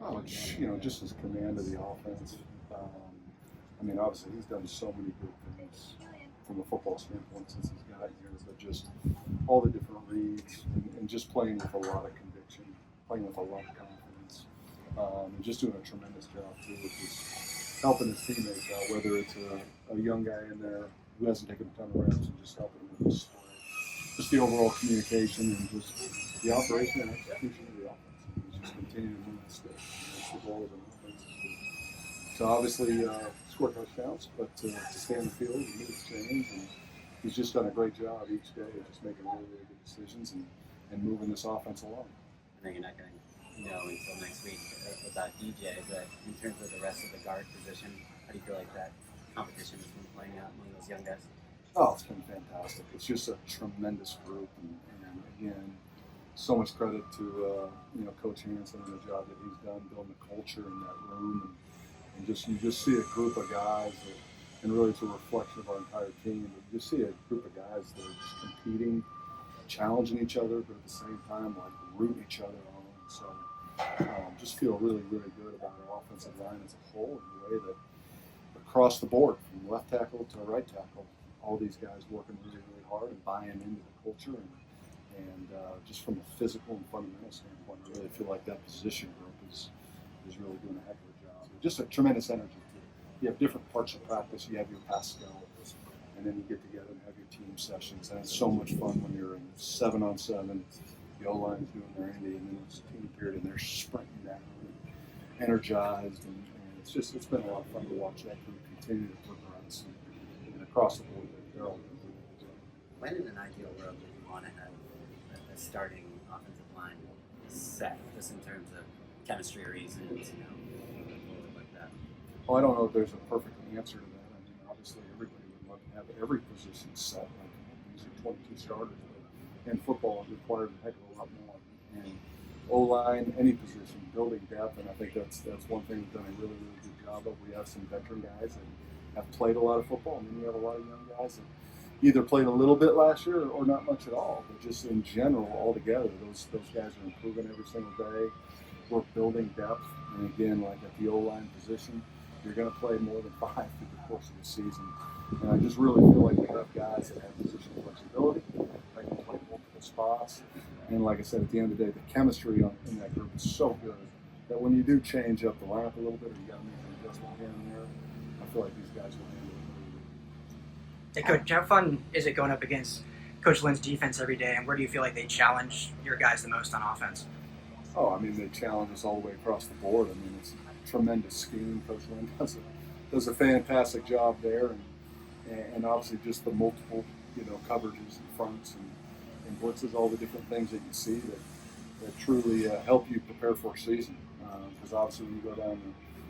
Oh, just his command of the offense. I mean, obviously he's done so many good things from a football standpoint since he's got here, but just all the different reads and just playing with a lot of conviction, playing with a lot of confidence, and just doing a tremendous job too with just helping his teammates out, whether it's a young guy in there who hasn't taken a ton of reps and just helping him with the split, just the overall communication and just the operation and execution of the offense. He's just continue to move the stick. That's the goal of an offense. So obviously score touchdowns, but to stay on the field and move the chains, and he's just done a great job each day of just making really, really good decisions and moving this offense along. I know you're not going to know until next week about DJ, but in terms of the rest of the guard position, how do you feel like that competition has been playing out among those young guys? Oh, it's been fantastic. It's just a tremendous group, and again, so much credit to Coach Hansen and the job that he's done building the culture in that room, and just you just see a group of guys that, and really it's a reflection of our entire team. But you just see a group of guys that are just competing, challenging each other, but at the same time like rooting each other on. So just feel really, really good about our offensive line as a whole, in the way that across the board, from left tackle to right tackle, all these guys working really, really hard and buying into the culture, and just from a physical and fundamental standpoint, I really feel like that position group is really doing a heck of a job. Just a tremendous energy too. You have different parts of practice. You have your Pascal, and then you get together and have your team sessions. And it's so much fun when you're in 7-on-7. The O-line is doing their Indy, and then it's a team period, and they're sprinting down and energized, and it's been a lot of fun to watch that group continue to progress and across the board. They're all doing a good job. When in an ideal world would you want to have a starting offensive line set, just in terms of chemistry reasons, like that? Well, I don't know if there's a perfect answer to that. I mean, obviously everybody would love to have every position set. Like these are 22 starters, but in football it requires a heck of a lot more. And O-line, any position, building depth, and I think that's one thing we've done a really, really good job of. We have some veteran guys that have played a lot of football, and then you have a lot of young guys that either played a little bit last year or not much at all. But just in general, altogether, those guys are improving every single day. We're building depth, and again, like at the O-line position, you're going to play more than 5 through the course of the season. And I just really feel like we have guys that have position flexibility, that can play multiple spots. And like I said, at the end of the day, the chemistry in that group is so good that when you do change up the lineup a little bit, or you got to make an adjustment here and there, I feel like these guys will handle it. Hey, Coach, how fun is it going up against Coach Lynn's defense every day, and where do you feel like they challenge your guys the most on offense? Oh, I mean, they challenge us all the way across the board. I mean, it's a tremendous scheme. Coach Lynn does a fantastic job there, and obviously just the multiple, coverages and fronts and blitzes, all the different things that you see that truly help you prepare for a season. Because obviously when you go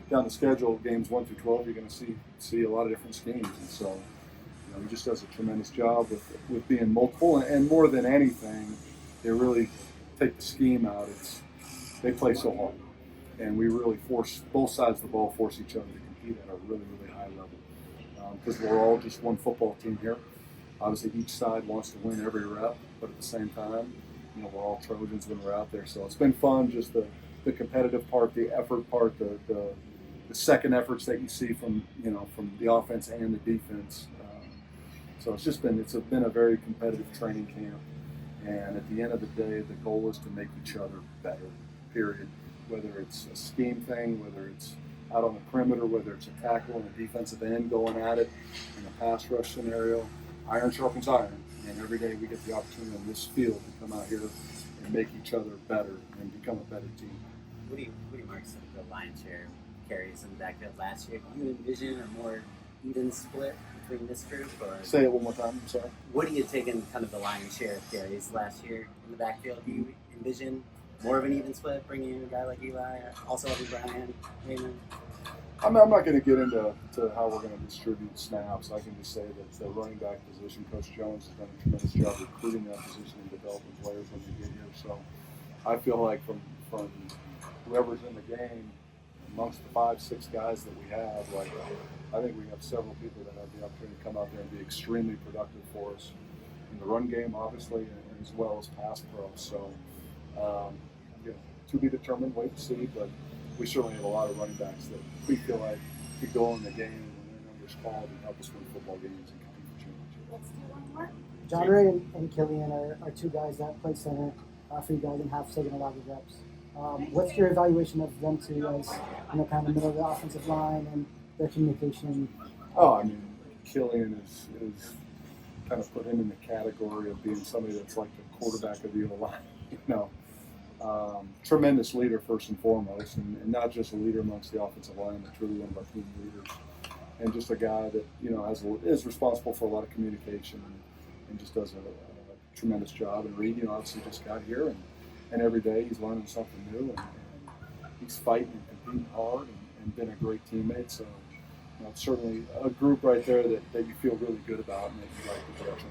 down the schedule, games 1 through 12, you're going to see a lot of different schemes, and so he just does a tremendous job with being multiple, and more than anything, they really take the scheme out. They play so hard, and we really force both sides of the ball, force each other to compete at a really, really high level. Because we're all just one football team here. Obviously, each side wants to win every rep, but at the same time, we're all Trojans when we're out there. So it's been fun, just the competitive part, the effort part, the second efforts that you see from the offense and the defense. So it's been a very competitive training camp, and at the end of the day, the goal is to make each other better. Period. Whether it's a scheme thing, whether it's out on the perimeter, whether it's a tackle and a defensive end going at it in a pass rush scenario, iron sharpens iron, and every day we get the opportunity on this field to come out here and make each other better and become a better team. What do you mark some of the lion's share carries in the backfield last year? Do you envision a more even split between this group? Or say it one more time, I'm sorry. What do you take in kind of the lion's share of carries last year in the backfield? Do you envision more of an even split, bringing in a guy like Eli, also having Brian, Raymond? I'm not going to get into how we're going to distribute snaps. I can just say that the running back position, Coach Jones has done a tremendous job recruiting that position and developing players when they get here. So I feel like from whoever's in the game, amongst the 5-6 guys that we have, I think we have several people that have the opportunity to come out there and be extremely productive for us in the run game, obviously, and as well as pass pro. So, to be determined, wait to see, but we certainly have a lot of running backs that we feel like could go in the game when their numbers called and help us win football games and compete for championships. Let's do one more. John Ray and Killian are two guys that play center for you guys and have taken a lot of reps. What's your evaluation of them two as kind of middle of the offensive line and their communication? Oh, I mean, Killian is kind of put him in the category of being somebody that's like the quarterback of the O-line, tremendous leader first and foremost, and not just a leader amongst the offensive line, but truly one of our team leaders, and just a guy that is responsible for a lot of communication and just does a tremendous job. And Reed, obviously just got here, and every day he's learning something new, and he's fighting and competing hard, and been a great teammate. So it's certainly a group right there that you feel really good about and that you like the direction.